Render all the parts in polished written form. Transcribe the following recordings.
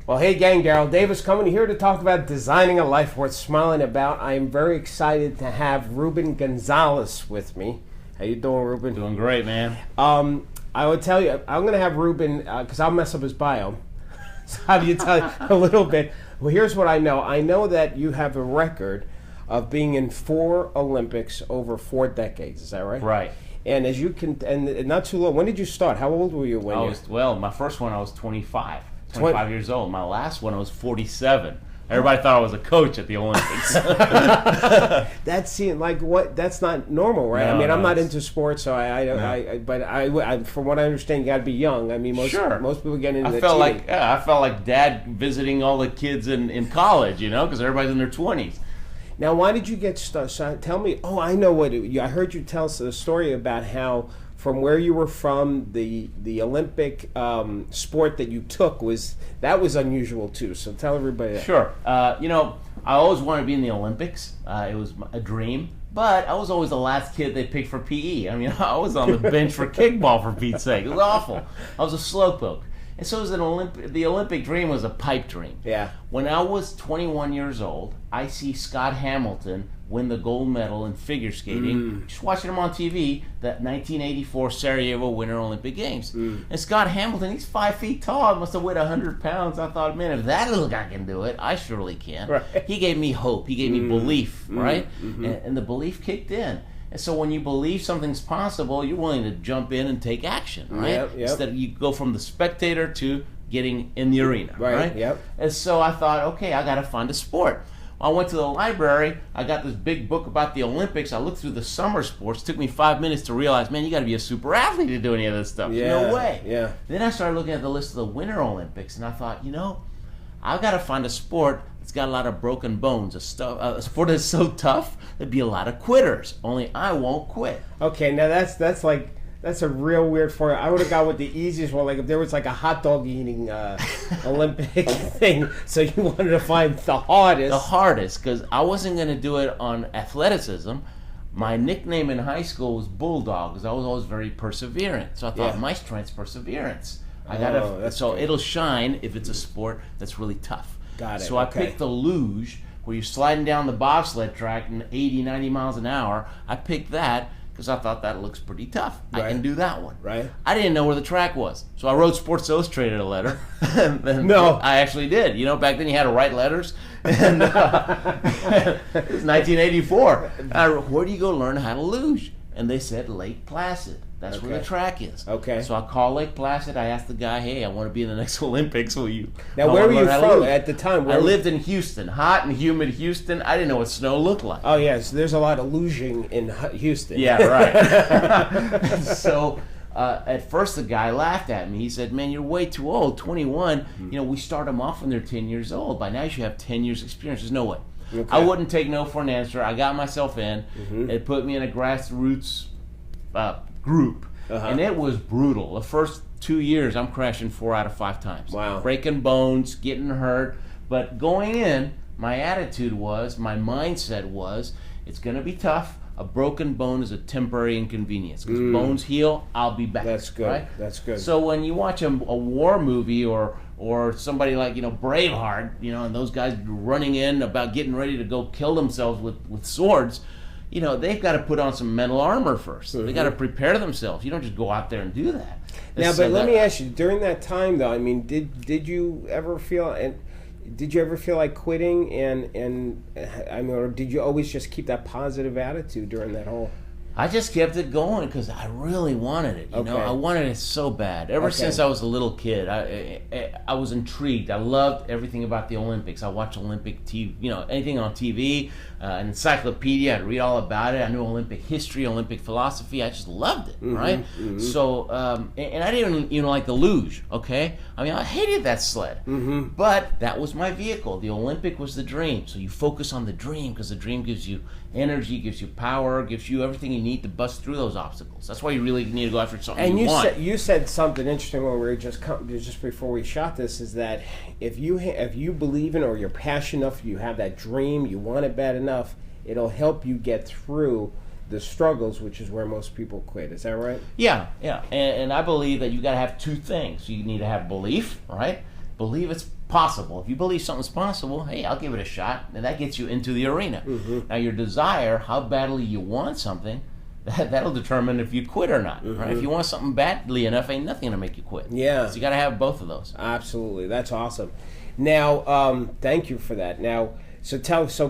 Well, hey gang, Daryl Davis coming here to talk about designing a life worth smiling about. I am very excited to have Rubén González with me. How you doing, Ruben? Doing great, man. I would tell you, I'm going to have Ruben, because I'll mess up his bio. So how do you tell you a little bit? Well, here's what I know. I know that you have a record of being in 4 Olympics over 4 decades. Is that right? Right. And as you can, and not too long. When did you start? How old were you when you? Well, my first one I was 25 years old. My last one I was 47. Everybody thought I was a coach at the Olympics. That seemed like what? That's not normal, right? No, I mean, I'm not it's- into sports, so but from what I understand, you got to be young. I mean, most people get into. I felt like Dad visiting all the kids in college, because everybody's in their 20s. Now, why did you get started? So tell me. Oh, I know what. I heard you tell us a story about how from where you were from, the Olympic sport that you took was unusual too. So tell everybody that. Sure. I always wanted to be in the Olympics. It was a dream. But I was always the last kid they picked for PE. I mean, I was on the bench for kickball, for Pete's sake. It was awful. I was a slowpoke. And so it was the Olympic dream was a pipe dream. Yeah. When I was 21 years old, I see Scott Hamilton win the gold medal in figure skating. Just watching him on TV, that 1984 Sarajevo Winter Olympic Games. And Scott Hamilton, he's 5 feet tall, must have weighed 100 pounds. I thought, man, if that little guy can do it, I surely can. Right. He gave me hope. He gave me belief, right? And the belief kicked in. And so when you believe something's possible, you're willing to jump in and take action, right? Yep. Instead of you go from the spectator to getting in the arena, right? Yep. And so I thought, okay, I got to find a sport. I went to the library. I got this big book about the Olympics. I looked through the summer sports. It took me 5 minutes to realize, man, you got to be a super athlete to do any of this stuff. Yeah. No way. Yeah. Then I started looking at the list of the Winter Olympics, and I thought, I've got to find a sport that's got a lot of broken bones. A sport that's so tough, there'd be a lot of quitters. Only I won't quit. Okay, now that's a real weird formula. I would have gone with the easiest one, like if there was like a hot dog eating Olympic thing. So you wanted to find the hardest. The hardest, because I wasn't going to do it on athleticism. My nickname in high school was Bulldog, because I was always very perseverant. So I thought, my strength's perseverance. It'll shine if it's a sport that's really tough. Got it. So I picked the luge, where you're sliding down the bobsled track in 80, 90 miles an hour. I picked that because I thought that looks pretty tough. Right. I can do that one. Right. I didn't know where the track was. So I wrote Sports Illustrated a letter. No. I actually did. Back then you had to write letters. And it was 1984. Where do you go learn how to luge? And they said Lake Placid. That's where the track is. Okay. So I called Lake Placid. I asked the guy, hey, I want to be in the next Olympics. Will you? Now, where were you from at the time? I lived in Houston, hot and humid Houston. I didn't know what snow looked like. Oh, yes. There's a lot of luging in Houston. Yeah, right. So at first the guy laughed at me. He said, man, you're way too old, 21. We start them off when they're 10 years old. By now you should have 10 years experience. There's no way. Okay. I wouldn't take no for an answer. I got myself in. It put me in a grassroots group. And it was brutal. The first 2 years, I'm crashing 4 out of 5 times. Wow. Breaking bones, getting hurt. But going in, my mindset was, it's going to be tough. A broken bone is a temporary inconvenience. Because bones heal, I'll be back. That's good. Right? That's good. So when you watch a war movie or somebody like, Braveheart, and those guys running in about getting ready to go kill themselves with swords, they've got to put on some mental armor first. They got to prepare themselves. You don't just go out there and do that. Now, but let me ask you, during that time, though, I mean, did you ever feel like quitting? And I mean, or did you always just keep that positive attitude during that whole? I just kept it going because I really wanted it. You know, I wanted it so bad. Ever since I was a little kid, I was intrigued. I loved everything about the Olympics. I watched Olympic TV, anything on TV, an encyclopedia. I'd read all about it. I knew Olympic history, Olympic philosophy. I just loved it, right? Mm-hmm. So, and I didn't even like the luge. Okay, I mean, I hated that sled, but that was my vehicle. The Olympic was the dream. So you focus on the dream because the dream gives you energy, gives you power, gives you everything you need to bust through those obstacles. That's why you really need to go after something and you want. You said something interesting when we were just before we shot this, is that if you believe in, or you're passionate enough, you have that dream, you want it bad enough, it'll help you get through the struggles, which is where most people quit. Is that right? Yeah. And I believe that you got to have two things. You need to have belief, right? Believe it's possible. If you believe something's possible, hey, I'll give it a shot, and that gets you into the arena. Now, your desire, how badly you want something, that'll determine if you quit or not. Right? If you want something badly enough, ain't nothing gonna make you quit. Yeah. So you got to have both of those. Absolutely, that's awesome. Now, thank you for that. Now, so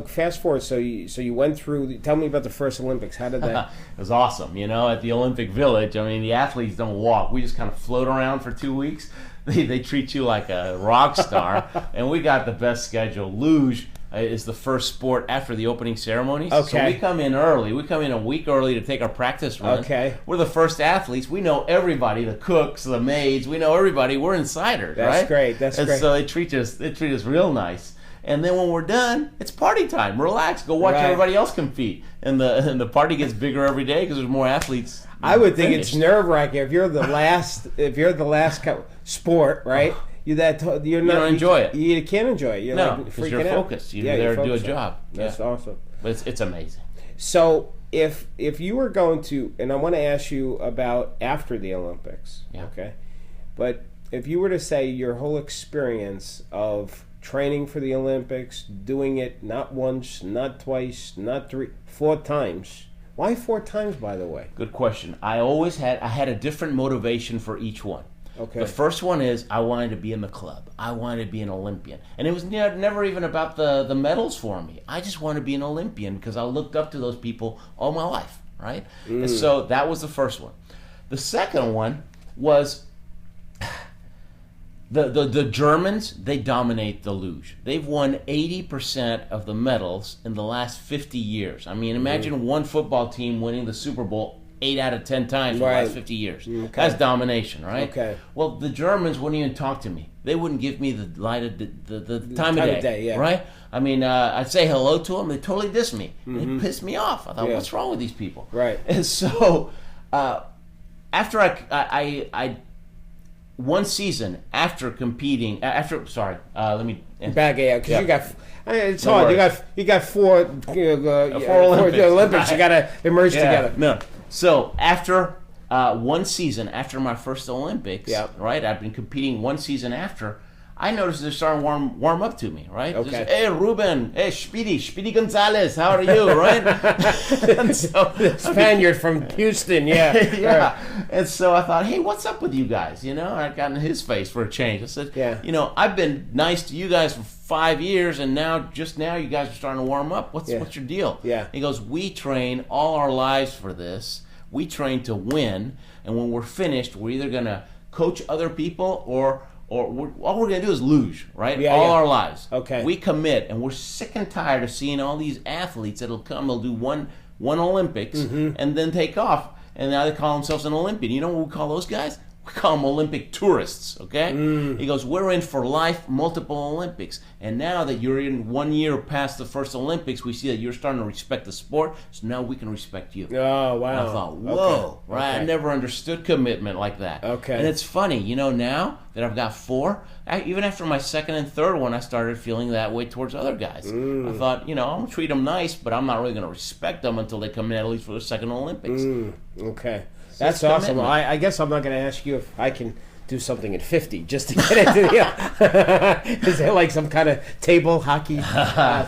fast forward. So you went through. Tell me about the first Olympics. How did that? It was awesome. You know, at the Olympic Village. I mean, the athletes don't walk. We just kind of float around for 2 weeks. They treat you like a rock star, and we got the best schedule. Luge is the first sport after the opening ceremonies. Okay. So we come in early. We come in a week early to take our practice run. Okay. We're the first athletes. We know everybody, the cooks, the maids. We know everybody. We're insiders, right? That's great. That's great. So they treat us real nice. And then when we're done, it's party time. Relax. Go watch everybody else compete. And the party gets bigger every day because there's more athletes. I would think it's nerve-wracking if you're the last sport, right? You don't enjoy it. You can't enjoy it. You're because you're focused. You're there to do a job. That's awesome. But it's amazing. So if you were going to, and I want to ask you about after the Olympics, okay? But if you were to say your whole experience of training for the Olympics, doing it not once, not twice, not 3, 4 times. Why 4 times, by the way? Good question. I had a different motivation for each one. Okay. The first one is I wanted to be in the club. I wanted to be an Olympian. And it was never even about the medals for me. I just wanted to be an Olympian because I looked up to those people all my life, right? And so that was the first one. The second one was the Germans, they dominate the luge. They've won 80% of the medals in the last 50 years. I mean, imagine one football team winning the Super Bowl 8 out of 10 times for the last 50 years. Okay. That's domination, right? Okay. Well, the Germans wouldn't even talk to me. They wouldn't give me the time of day, right? I mean, I'd say hello to them. They totally diss me. They pissed me off. I thought, what's wrong with these people? Right. And so after I one season after competing, let me back it out because you got. It's hard. Worries. You got 4 Olympics. You got to merge together. No. So after one season after my first Olympics, right? I've been competing one season after. I noticed they're starting to warm up to me, right? Okay. Just, hey, Ruben. Hey, Speedy Gonzalez. How are you, right? And so, Spaniard from Houston, yeah. And so I thought, hey, what's up with you guys? You know, I got in his face for a change. I said, you know, I've been nice to you guys for 5 years, and now you guys are starting to warm up. What's your deal? Yeah. He goes, we train all our lives for this. We train to win, and when we're finished, we're either going to coach other people or all we're going to do is luge, right? Our lives. Okay. We commit, and we're sick and tired of seeing all these athletes that'll come, they'll do one Olympics, and then take off, and now they call themselves an Olympian. You know what we call those guys? We call them Olympic tourists, okay? He goes, we're in for life, multiple Olympics. And now that you're in 1 year past the first Olympics, we see that you're starting to respect the sport, so now we can respect you. Oh, wow. And I thought, whoa, right? I never understood commitment like that. Okay. And it's funny, you know, now that I've got 4, even after my second and third one, I started feeling that way towards other guys. I thought, you know, I'm going to treat them nice, but I'm not really going to respect them until they come in at least for the second Olympics. Okay. That's awesome. I guess I'm not going to ask you if I can do something at 50 just to get into the... Is there like some kind of table hockey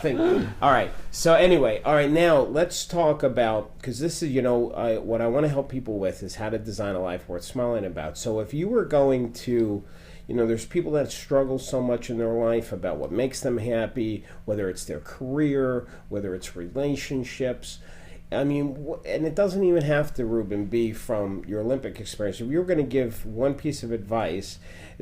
thing? All right. So anyway, now let's talk about, because this is, you know, what I want to help people with is how to design a life worth smiling about. So if you were going to... You know, there's people that struggle so much in their life about what makes them happy, whether it's their career, whether it's relationships. I mean, and it doesn't even have to, Ruben, be from your Olympic experience. If you were going to give one piece of advice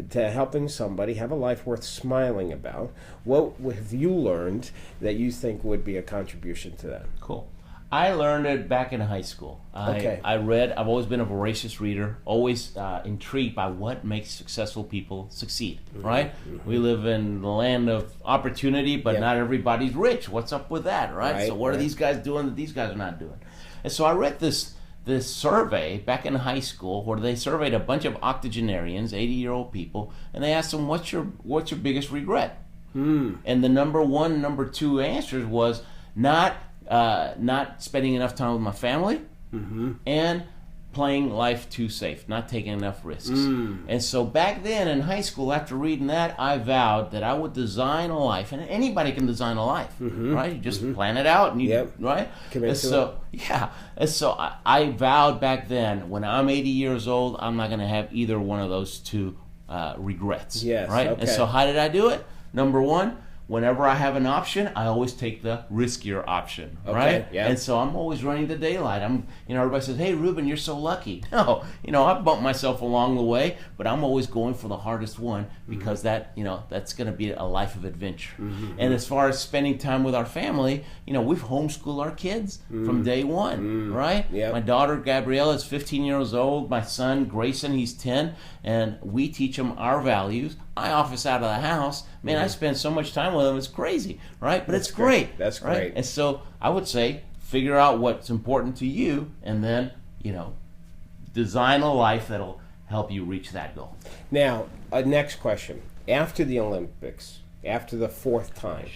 to helping somebody have a life worth smiling about, what have you learned that you think would be a contribution to that? Cool. I learned it back in high school. I read. I've always been a voracious reader, always intrigued by what makes successful people succeed, right? We live in the land of opportunity, but not everybody's rich. What's up with that, right? So what are these guys doing that these guys are not doing? And so I read this survey back in high school where they surveyed a bunch of octogenarians, 80-year-old people, and they asked them, what's your biggest regret? And the number 1, number 2 answers was not spending enough time with my family, and playing life too safe, not taking enough risks. And so back then in high school, after reading that, I vowed that I would design a life, and anybody can design a life, right? You just plan it out, and you right. And so and so I vowed back then, when I'm 80 years old, I'm not going to have either one of those two regrets. Yes. Right. Okay. And so how did I do it? Number one, whenever I have an option, I always take the riskier option, right? Yeah. And so I'm always running the daylight. Everybody says, "Hey, Ruben, you're so lucky." No, I bumped myself along the way, but I'm always going for the hardest one because that's going to be a life of adventure. And as far as spending time with our family, we've homeschooled our kids from day one, right? Yep. My daughter Gabriella is 15 years old. My son Grayson, he's 10, and we teach them our values. I office out of the house. Man, I spend so much time with them. It's crazy, right? But That's it's great. That's right? great. And so I would say figure out what's important to you, and then, design a life that'll help you reach that goal. Now, next question. After the Olympics, after the fourth time,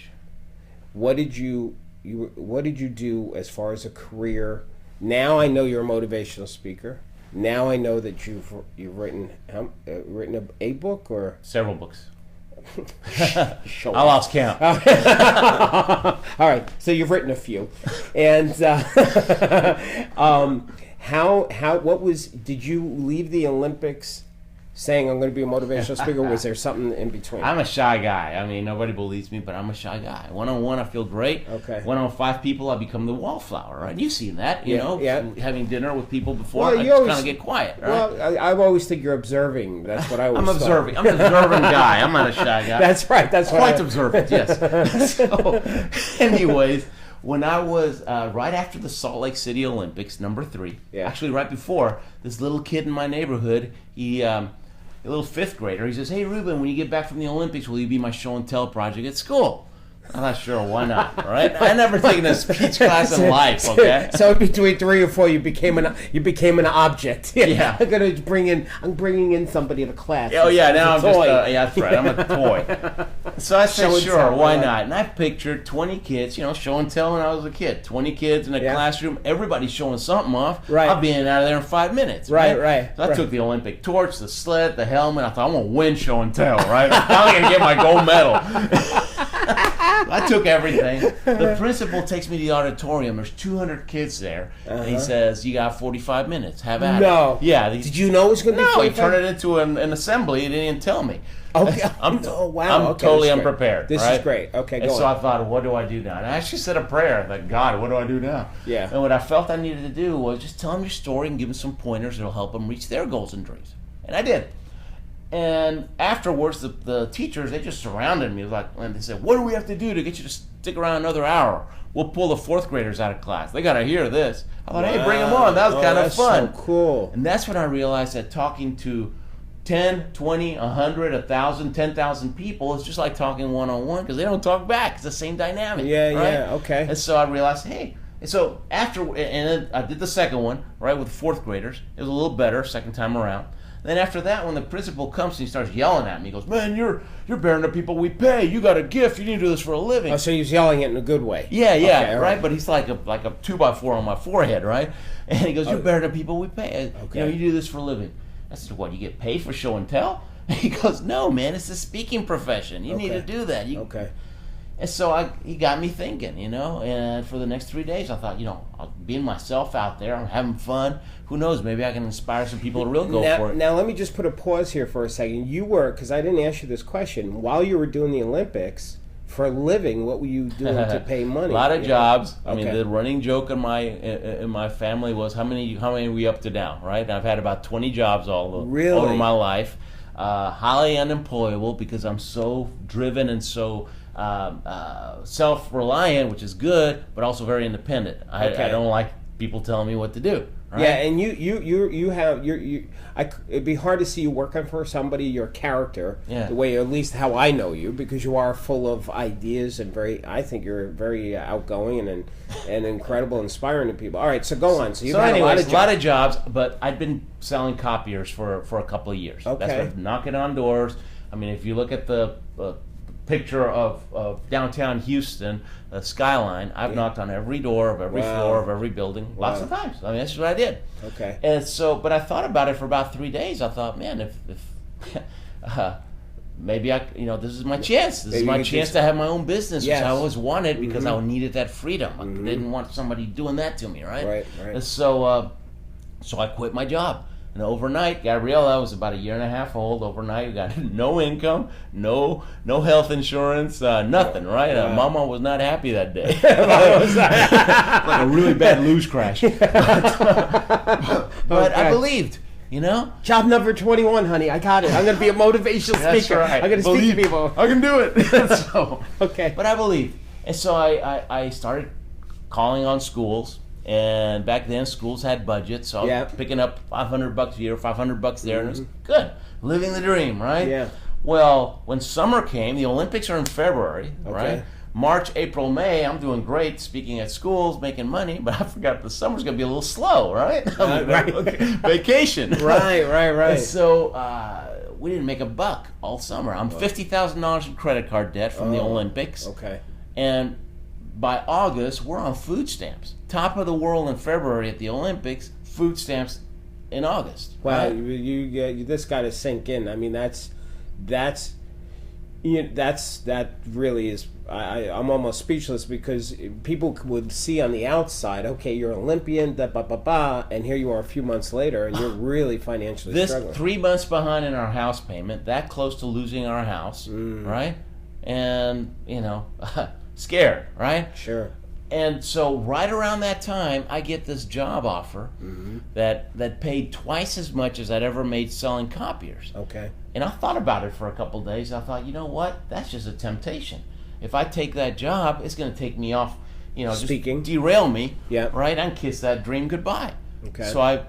what did you do as far as a career? Now I know you're a motivational speaker. Now I know that you've written a book or several books. I lost count. All right, so you've written a few, and did you leave the Olympics saying I'm going to be a motivational speaker? Or was there something in between? I'm a shy guy. I mean, nobody believes me, but I'm a shy guy. One-on-one, I feel great. Okay. One-on-5 people, I become the wallflower, right? You've seen that, having dinner with people before. Well, I just kind of get quiet, right? Well, I always think you're observing. That's what I always I'm observing. I'm an observant guy. I'm not a shy guy. That's right. That's quite observant, yes. So, anyways, when I was right after the Salt Lake City Olympics, number 3, actually right before, this little kid in my neighborhood, a little 5th grader, he says, "Hey, Ruben, when you get back from the Olympics, will you be my show and tell project at school?" I'm not sure, why not, right? I never taken a speech class in life, okay? So between 3 or 4, you became an object. Yeah. I'm bringing in somebody to class. Oh yeah, now I'm just that's right. I'm a toy. So I said, sure, why not? And I pictured 20 kids, show and tell when I was a kid. 20 kids in a classroom, everybody's showing something off. Right. I'll be out of there in 5 minutes. Right. So I took the Olympic torch, the sled, the helmet. I thought, I'm gonna win show and tell, right? I'm gonna get my gold medal. I took everything. The principal takes me to the auditorium. There's 200 kids there, and he says, "You got 45 minutes. Have at it." No. Yeah. Did you know it was going to be 45? No, he turned it into an assembly. He didn't even tell me. Okay. I'm okay, totally unprepared. This is great. Okay, and so I thought, what do I do now? And I actually said a prayer, like, God, what do I do now? Yeah. And what I felt I needed to do was just tell them your story and give them some pointers that'll help them reach their goals and dreams. And I did. And afterwards, the teachers, they just surrounded me. And they said, "What do we have to do to get you to stick around another hour? We'll pull the 4th graders out of class. They got to hear this." I thought, hey, bring them on. That was kind of fun. That's so cool. And that's when I realized that talking to 10, 20, 100, 1,000, 10,000 people is just like talking one-on-one because they don't talk back. It's the same dynamic. Yeah, okay. And so I realized, hey. And so then I did the second one, right, with 4th graders. It was a little better second time around. Then after that, when the principal comes and he starts yelling at me, he goes, "Man, you're bearing the people we pay. You got a gift. You need to do this for a living." Oh, so he's yelling it in a good way. Yeah, okay, right? But he's like a 2x4 on my forehead, right? And he goes, "You're bearing the people we pay. Okay. You do this for a living." I said, "What, you get paid for show and tell?" And he goes, "No, man, it's a speaking profession. You need to do that." Okay. And so he got me thinking, and for the next 3 days, I thought, I'll being myself out there. I'm having fun. Who knows? Maybe I can inspire some people to really go for it. Now, let me just put a pause here for a second. Because I didn't ask you this question, while you were doing the Olympics, for a living, what were you doing to pay money? A lot of jobs. I mean, the running joke in my family was, how many are we up to now, right? And I've had about 20 jobs over my life. Highly unemployable because I'm so driven and so self-reliant, which is good, but also very independent. I don't like people telling me what to do. Right? Yeah, and it'd be hard to see you working for somebody, your character, the way, at least how I know you, because you are full of ideas and I think you're very outgoing and incredible, inspiring to people. All right, so go on. So you've had a lot of jobs, but I'd been selling copiers for a couple of years. Okay. That's what, knocking on doors. I mean, if you look at the picture of downtown Houston, the skyline. I've knocked on every door of every floor of every building lots of times. I mean, that's what I did. Okay. And so, but I thought about it for about 3 days. I thought, man, if maybe this is my chance. This is my chance to have my own business, which I always wanted because I needed that freedom. I didn't want somebody doing that to me, right? Right. And so I quit my job. And overnight, Gabriella was about 1.5 years old. Overnight, we got no income, no health insurance, nothing, right? Mama was not happy that day. Like a really bad luge crash. But I believed. Job number 21, honey. I got it. I'm going to be a motivational speaker. That's right. I'm going to speak to people. I can do it. So, okay. But I believed. And so I started calling on schools. And back then, schools had budgets. So I was picking up $500 a year, $500 there. And it was good. Living the dream, right? Yeah. Well, when summer came, the Olympics are in February, right? March, April, May, I'm doing great, speaking at schools, making money, but I forgot the summer's going to be a little slow, right? Vacation. Right. And so we didn't make a buck all summer. I'm $50,000 in credit card debt from the Olympics. Okay. And by August, we're on food stamps. Top of the world in February at the Olympics, food stamps in August. Wow, right? you this got to sink in. I mean, that really is. I'm almost speechless because people would see on the outside, okay, you're an Olympian, and here you are a few months later, and you're really financially struggling. 3 months behind in our house payment, that close to losing our house, right? And scared, right? Sure. And so right around that time, I get this job offer that paid twice as much as I'd ever made selling copiers. Okay. And I thought about it for a couple of days. I thought, you know what? That's just a temptation. If I take that job, it's going to take me off, speaking, just derail me. Yeah. Right? And kiss that dream goodbye. Okay. So I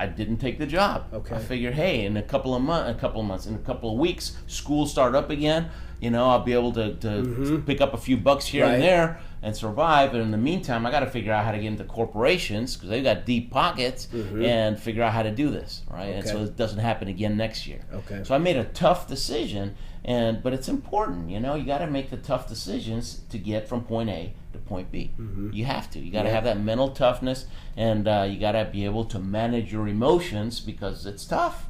didn't take the job. Okay. I figured, hey, in a couple of weeks, school start up again. I'll be able to pick up a few bucks here and there and survive. But in the meantime, I got to figure out how to get into corporations because they've got deep pockets and figure out how to do this, right? Okay. And so it doesn't happen again next year. Okay. So I made a tough decision, but it's important, you got to make the tough decisions to get from point A to point B. You have to. You got to have that mental toughness, and you got to be able to manage your emotions because it's tough.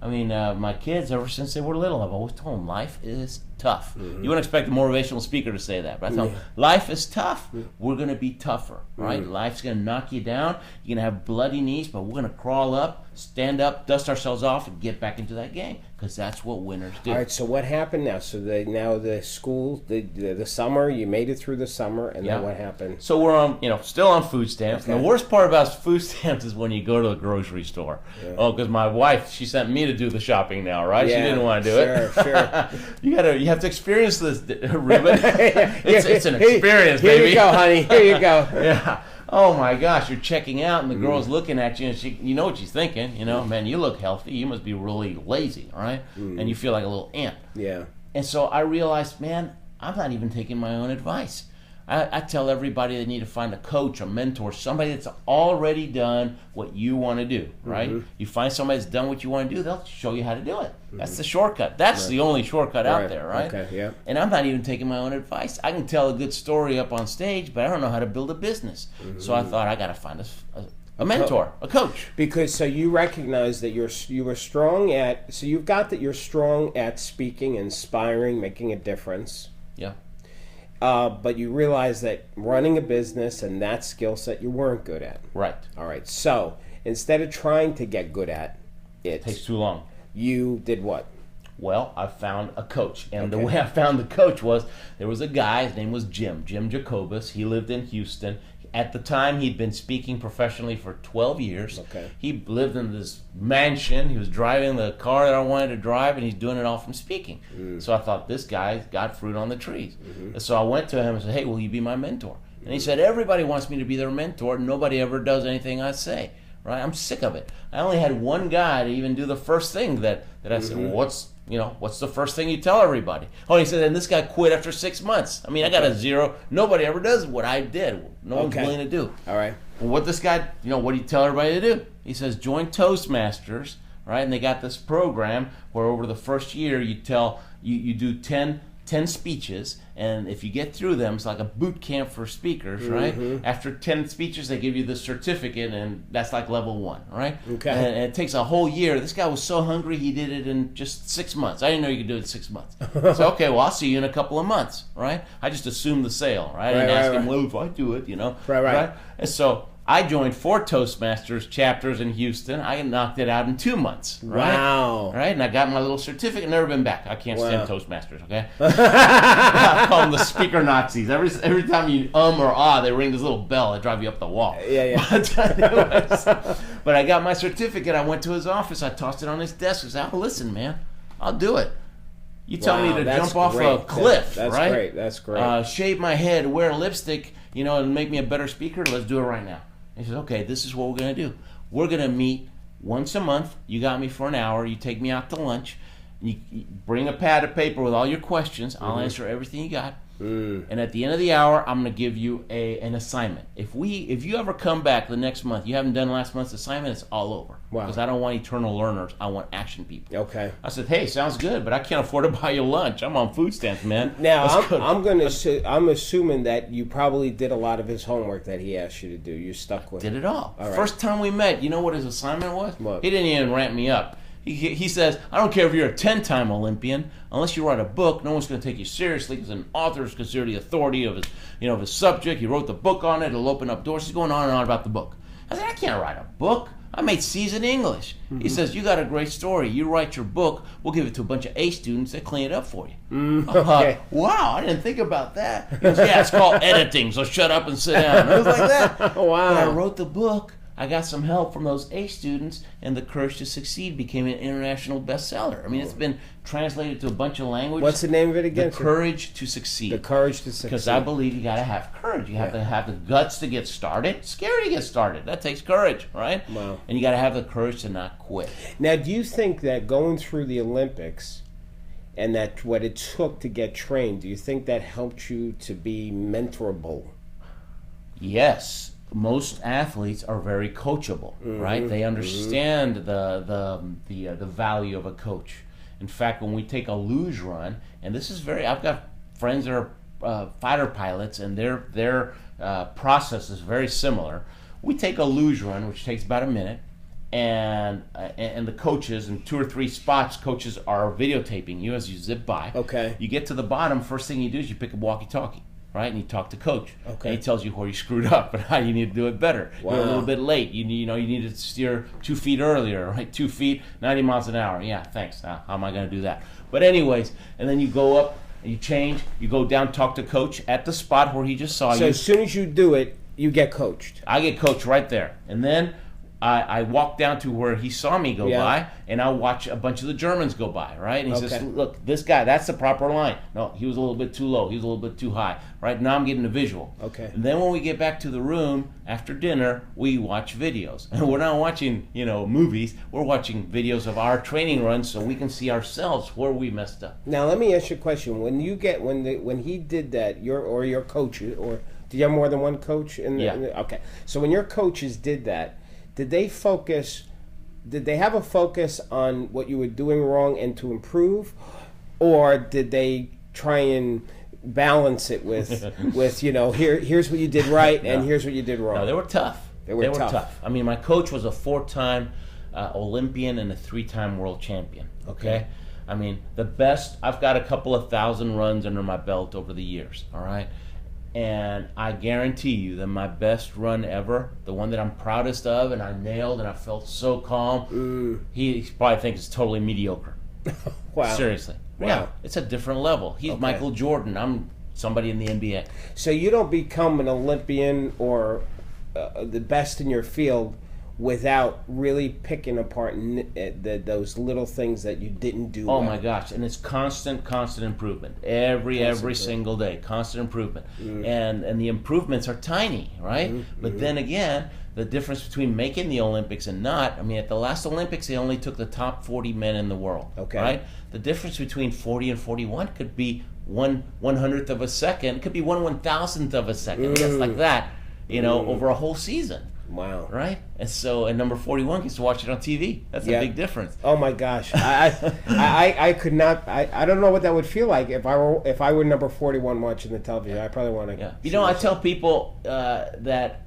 I mean, my kids, ever since they were little, I've always told them life is tough. You wouldn't expect a motivational speaker to say that, but I tell them life is tough. We're going to be tougher, right? Life's going to knock you down. You're going to have bloody knees, but we're going to crawl up, stand up, dust ourselves off, and get back into that game because that's what winners do. All right, so what happened now? So the school, the summer, you made it through the summer, and then what happened? So we're on, still on food stamps. And the worst part about food stamps is when you go to the grocery store. Yeah. Oh, because my wife, she sent me to do the shopping now, right? Yeah, she didn't want to do it. Sure. You have to experience this, Ruben. It's an experience, here baby. Here you go, honey. Here you go. Yeah. Oh my gosh, you're checking out and the girl's looking at you and you know what she's thinking, man, you look healthy, you must be really lazy, right? And you feel like a little ant. Yeah. And so I realized, man, I'm not even taking my own advice. I tell everybody they need to find a coach, a mentor, somebody that's already done what you want to do, right? You find somebody that's done what you want to do, they'll show you how to do it. That's the shortcut. That's the only shortcut out there, right? Okay, yeah. And I'm not even taking my own advice. I can tell a good story up on stage, but I don't know how to build a business. So I thought I got to find a mentor, a coach. Because so you recognize that you were strong at, so you've got that you're strong at speaking, inspiring, making a difference. Yeah. But you realize that running a business and that skill set you weren't good at. Right. All right. So instead of trying to get good at it, takes too long. You did what? Well, I found a coach. And the way I found the coach was there was a guy, his name was Jim Jacobus. He lived in Houston. At the time, he'd been speaking professionally for 12 years. Okay. He lived in this mansion. He was driving the car that I wanted to drive, and he's doing it all from speaking. So I thought, this guy's got fruit on the trees. And so I went to him and said, hey, will you be my mentor? And he said, everybody wants me to be their mentor. Nobody ever does anything I say. Right? I'm sick of it. I only had one guy to even do the first thing that I said, well, what's the first thing you tell everybody? Oh, he said, and this guy quit after 6 months. I mean, I got a 0. Nobody ever does what I did. No one's willing to do. All right. Well, what this guy, what do you tell everybody to do? He says, join Toastmasters, right? And they got this program where over the first year you do 10 10 speeches, and if you get through them, it's like a boot camp for speakers, right? After 10 speeches, they give you the certificate, and that's like level 1, right? Okay. And it takes a whole year. This guy was so hungry, he did it in just 6 months. I didn't know you could do it in 6 months. So, okay, well, I'll see you in a couple of months, right? I just assumed the sale, right? I didn't ask him, well, if I do it, Right. And so I joined 4 Toastmasters chapters in Houston. I knocked it out in 2 months. Right? Wow. Right? And I got my little certificate. Never been back. I can't stand Toastmasters, okay? I call them the speaker Nazis. Every time you or ah, they ring this little bell. They drive you up the wall. Yeah. But I got my certificate. I went to his office. I tossed it on his desk. I said, oh, listen, man, I'll do it. You tell me to jump off a cliff, right? That's great. Shave my head, wear lipstick, and make me a better speaker. Let's do it right now. He says, okay, this is what we're going to do. We're going to meet once a month. You got me for an hour. You take me out to lunch. You bring a pad of paper with all your questions. I'll answer everything you got. And at the end of the hour, I'm going to give you an assignment. If you ever come back the next month, you haven't done last month's assignment, it's all over. Wow. Because I don't want eternal learners. I want action people. Okay. I said, hey, sounds good, but I can't afford to buy you lunch. I'm on food stamps, man. Now, I'm assuming that you probably did a lot of his homework that he asked you to do. You stuck with Did it all. All right. First time we met, you know what his assignment was? What? He didn't even ramp me up. He says, I don't care if you're a 10-time Olympian, unless you write a book, no one's going to take you seriously because an author is considered the authority of his subject. He wrote the book on it. It'll open up doors. He's going on and on about the book. I said, I can't write a book. I made C's in English. He says, you got a great story. You write your book. We'll give it to a bunch of A students that clean it up for you. Okay. Wow, I didn't think about that. He goes, yeah, it's called editing, so shut up and sit down. I was like that. Wow. When I wrote the book, I got some help from those A students, and The Courage to Succeed became an international bestseller. I mean, it's been translated to a bunch of languages. What's the name of it again? The Courage to Succeed. The Courage to Succeed. Because I believe you got to have courage. You have to have the guts to get started. It's scary to get started. That takes courage, right? Wow. And you got to have the courage to not quit. Now, do you think that going through the Olympics and that what it took to get trained, do you think that helped you to be mentorable? Yes. Most athletes are very coachable, right? They understand the value of a coach. In fact, when we take a luge run, and this is I've got friends that are fighter pilots, and their process is very similar. We take a luge run, which takes about a minute, and the coaches in 2 or 3 spots, coaches are videotaping you as you zip by. Okay. You get to the bottom, first thing you do is you pick up a walkie-talkie. Right, and you talk to coach. Okay. And he tells you where you screwed up and how you need to do it better. Wow. You're a little bit late. You need to steer 2 feet earlier, right? 2 feet, 90 miles an hour. Yeah, thanks. How am I going to do that? But anyways, and then you go up, and you change, you go down, talk to coach at the spot where he just saw you. So as soon as you do it, you get coached. I get coached right there, and then I walk down to where he saw me go by, and I watch a bunch of the Germans go by, right? And he says, look, this guy, that's the proper line. No, he was a little bit too low. He was a little bit too high, right? Now I'm getting a visual. Okay. And then when we get back to the room after dinner, we watch videos. And we're not watching, movies. We're watching videos of our training runs so we can see ourselves where we messed up. Now, let me ask you a question. When he did that, your coaches, or did you have more than one coach? Okay. So when your coaches did that, did they have a focus on what you were doing wrong and to improve, or did they try and balance it with here's what you did right and here's what you did wrong? No, they were tough. They were tough. I mean, my coach was a 4-time Olympian and a 3-time world champion. Okay? I mean, the best. I've got a couple of 1,000 runs under my belt over the years. All right. And I guarantee you that my best run ever, the one that I'm proudest of and I nailed and I felt so calm, he probably thinks it's totally mediocre. Wow. Seriously. Wow. Yeah, it's a different level. He's Michael Jordan. I'm somebody in the NBA. So you don't become an Olympian or the best in your field without really picking apart those little things that you didn't do well. My gosh, and it's constant improvement. Every single day, constant improvement. And the improvements are tiny, right? But then again, the difference between making the Olympics and not, I mean, at the last Olympics, they only took the top 40 men in the world, right? The difference between 40 and 41 could be 1/100th of a second, could be 1/1000th of a second, just like that, over a whole season. Wow. Right? And so, and number 41 gets to watch it on TV. That's a big difference. Oh my gosh, I could not. I don't know what that would feel like if I were number 41 watching the television. I probably want to. Yeah. You know, I tell people that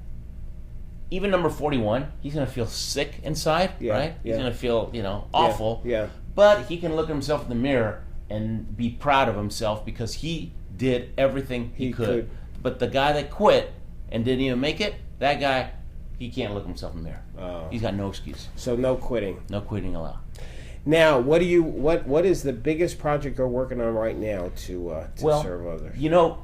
even number 41, he's going to feel sick inside, right? He's going to feel, awful. Yeah. But he can look at himself in the mirror and be proud of himself because he did everything he could. But the guy that quit and didn't even make it, that guy, he can't look himself in the mirror. Oh. He's got no excuse. So no quitting. No quitting allowed. Now, what is the biggest project you're working on right now to serve others? You know,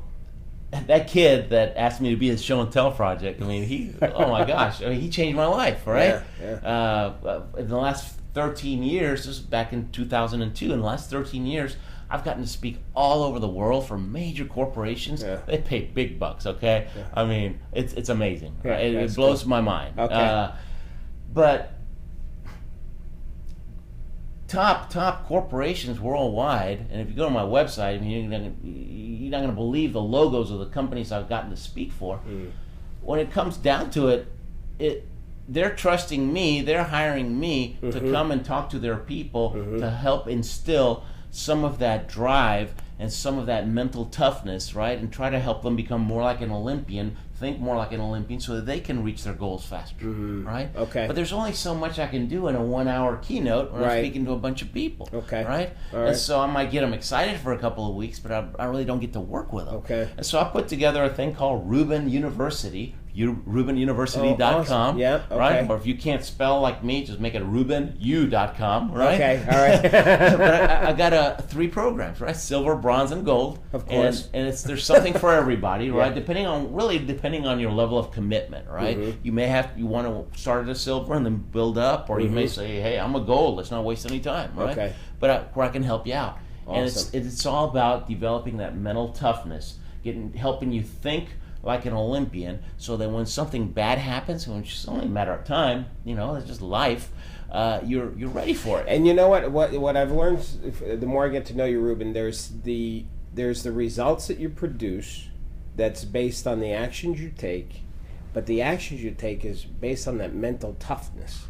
that kid that asked me to be his show and tell project, I mean, oh my gosh, I mean, he changed my life, right? In the last 13 years, this was back in 2002, in the last 13 years, I've gotten to speak all over the world for major corporations. They pay big bucks, okay? I mean, it's amazing. Right? It blows my mind. Okay. But top corporations worldwide, and if you go to my website, I mean, you're not going to believe the logos of the companies I've gotten to speak for. When it comes down to it, they're trusting me, they're hiring me to come and talk to their people to help instill some of that drive and some of that mental toughness, right? And try to help them become more like an Olympian, think more like an Olympian so that they can reach their goals faster, right? Okay. But there's only so much I can do in a 1-hour keynote when I'm speaking to a bunch of people, right? And so I might get them excited for a couple of weeks, but I really don't get to work with them. Okay. And so I put together a thing called Ruben University, RubenUniversity.com, right? Or if you can't spell like me, just make it RubenU.com, right? Okay, all right. But I got 3 programs, right? Silver, bronze, and gold. Of course. And there's something for everybody, right? Depending on your level of commitment, right? You want to start at a silver and then build up, or you may say, hey, I'm a gold. Let's not waste any time, right? Okay. But where I can help you out. Awesome. And it's all about developing that mental toughness, helping you think like an Olympian, so that when something bad happens, and it's only a matter of time, it's just life, you're ready for it. And you know what I've learned, the more I get to know you, Ruben, there's the results that you produce that's based on the actions you take, but the actions you take is based on that mental toughness.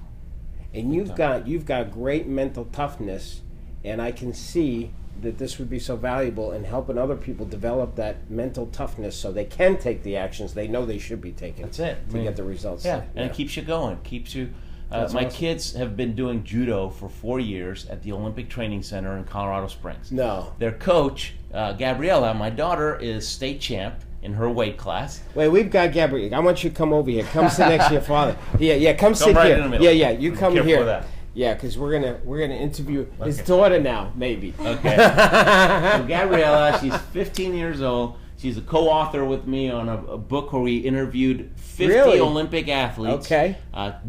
And you've got great mental toughness, and I can see that this would be so valuable in helping other people develop that mental toughness so they can take the actions they know they should be taking. That's it. To get the results. And it keeps you going. Keeps you. My kids have been doing judo for 4 years at the Olympic Training Center in Colorado Springs. No. Their coach, Gabriella, my daughter, is state champ in her weight class. Wait, we've got Gabriella. I want you to come over here. Come sit next to your father. Come sit right here. In the middle. You come Careful here. With that. Yeah, because we're gonna interview his daughter now, maybe. Okay. So Gabriella, she's 15 years old. She's a co-author with me on a book where we interviewed 50 Olympic athletes,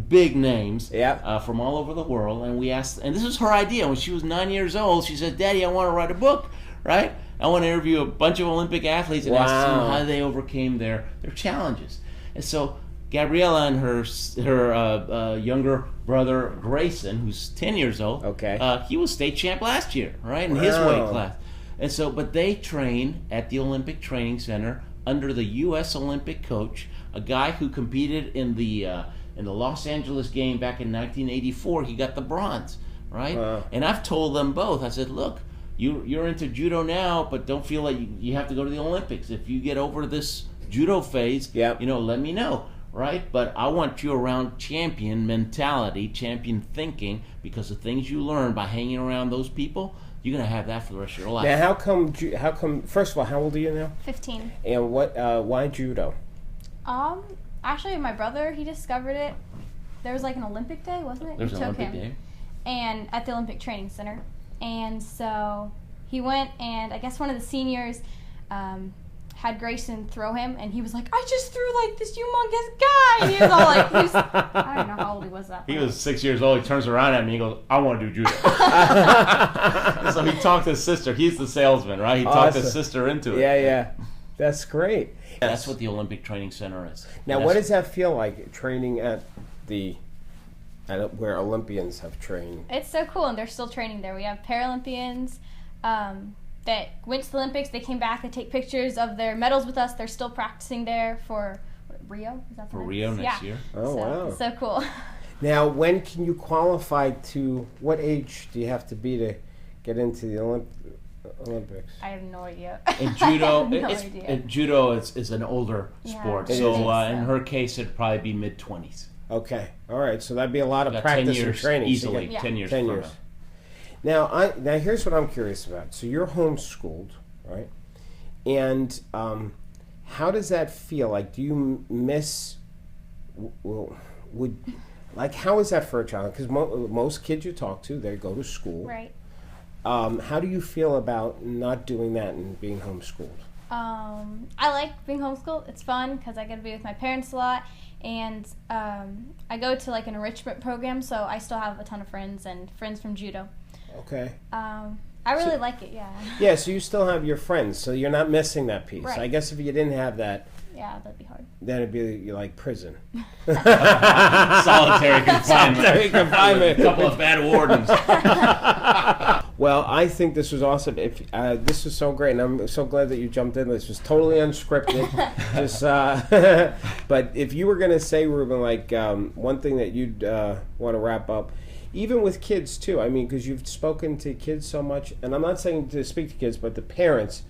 big names, from all over the world, and we asked. And this was her idea. When she was 9 years old, she said, "Daddy, I want to write a book, right? I want to interview a bunch of Olympic athletes and ask them how they overcame their challenges." And so Gabriella and her younger brother Grayson, who's 10 years old, he was state champ last year, right, in his weight class. And so, but they train at the Olympic Training Center under the U.S. Olympic coach, a guy who competed in the Los Angeles game back in 1984. He got the bronze, right? And I've told them both. I said, look, you're into judo now, but don't feel like you have to go to the Olympics. If you get over this judo phase, let me know. Right? But I want you around champion mentality, champion thinking, because the things you learn by hanging around those people, you're going to have that for the rest of your life. Now, how come, first of all, how old are you now? 15. And why judo? Actually, my brother, he discovered it. There was like an Olympic day, wasn't it? There's an Olympic day. And at the Olympic Training Center. And so he went, and I guess one of the seniors had Grayson throw him, and he was like, I just threw like this humongous guy. And he was all like, I don't know how old he was that. He was 6 years old. He turns around at me and goes, I want to do judo. So he talked to his sister. He's the salesman, right? He talked his sister into it. Yeah. That's great. That's what the Olympic Training Center is. Now, what does that feel like, training at where Olympians have trained? It's so cool, and they're still training there. We have Paralympians that went to the Olympics. They came back. They take pictures of their medals with us. They're still practicing there for Rio. Is that for Rio next year. Oh, wow. So cool. Now, when can you qualify to, what age do you have to be to get into the Olympics? I have no idea. In judo, idea. Judo is an older sport, so in her case, it'd probably be mid-20s. Okay, all right. So that'd be a lot of Got practice 10 years and training. easily. Yeah. 10 years. 10 from years. now. Now here's what I'm curious about. So you're homeschooled, right? And how does that feel? Like, do you miss? How is that for a child? Because most kids you talk to, they go to school. Right. How do you feel about not doing that and being homeschooled? I like being homeschooled. It's fun because I get to be with my parents a lot, and I go to like an enrichment program, so I still have a ton of friends and friends from judo. Okay. I really like it. Yeah. Yeah, so you still have your friends, so you're not missing that piece. Right. I guess if you didn't have that, Yeah, that'd be hard. then it'd be like prison. Solitary confinement. Solitary confinement. A couple of bad wardens. Well, I think this was awesome. This was so great, and I'm so glad that you jumped in. This was totally unscripted. But if you were going to say, Ruben, like one thing that you'd want to wrap up, even with kids too. I mean, because you've spoken to kids so much, and I'm not saying to speak to kids, but the parents.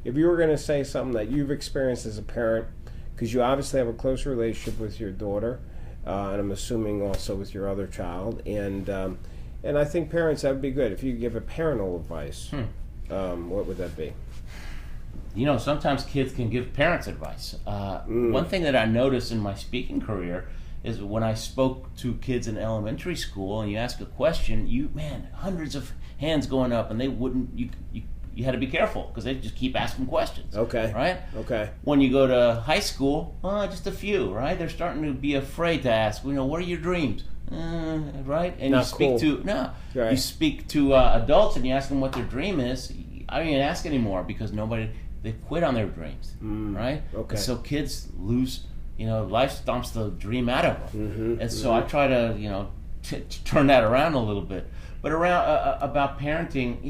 If you were going to say something that you've experienced as a parent, because you obviously have a close relationship with your daughter, and I'm assuming also with your other child, and I think parents, that would be good. If you could give a parental advice, what would that be? You know, sometimes kids can give parents advice. One thing that I noticed in my speaking career is when I spoke to kids in elementary school and you ask a question, hundreds of hands going up, and they wouldn't, you had to be careful because they just keep asking questions. Okay. Right? Okay. When you go to high school, just a few, right? They're starting to be afraid to ask, what are your dreams? Right? And Not you speak cool. Right. You speak to adults and you ask them what their dream is. I don't even ask anymore because they quit on their dreams, right? Okay. And so kids lose, life stomps the dream out of them. Mm-hmm, and so I try to, turn that around a little bit. But about parenting,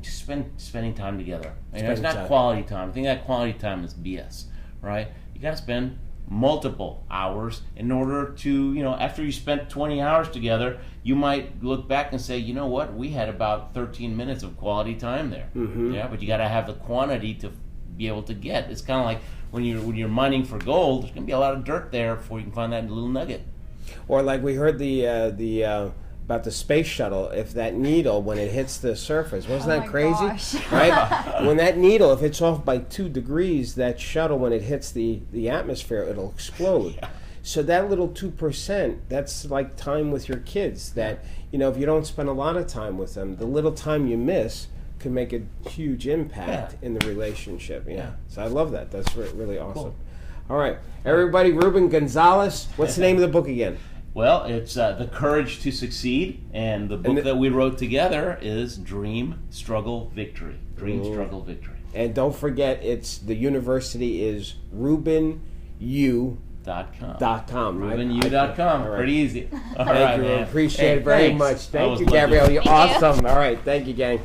just spending time together. It's not quality time. I think that quality time is BS, right? You got to spend multiple hours in order to, after you spent 20 hours together, you might look back and say, you know what, we had about 13 minutes of quality time there. Mm-hmm. Yeah, but you got to have the quantity to be able to get. It's kind of like when you're mining for gold, there's going to be a lot of dirt there before you can find that little nugget. Or like we heard about the space shuttle, if that needle, when it hits the surface, wasn't that crazy? Gosh. Right? When that needle, if it's off by 2 degrees, that shuttle, when it hits the atmosphere, it'll explode. Yeah. So that little 2%, that's like time with your kids that, if you don't spend a lot of time with them, the little time you miss can make a huge impact in the relationship. Yeah. So I love that. That's really awesome. Cool. All right. Everybody, Rubén González. What's the name of the book again? Well, it's The Courage to Succeed, and the book that we wrote together is Dream, Struggle, Victory. Dream, Struggle, Victory. And don't forget, the university is RubenU.com. Right? RubenU.com. Right. Pretty easy. Thank you. Man. Appreciate it very much. Thank you, Gabrielle. You're awesome. All right. Thank you, gang.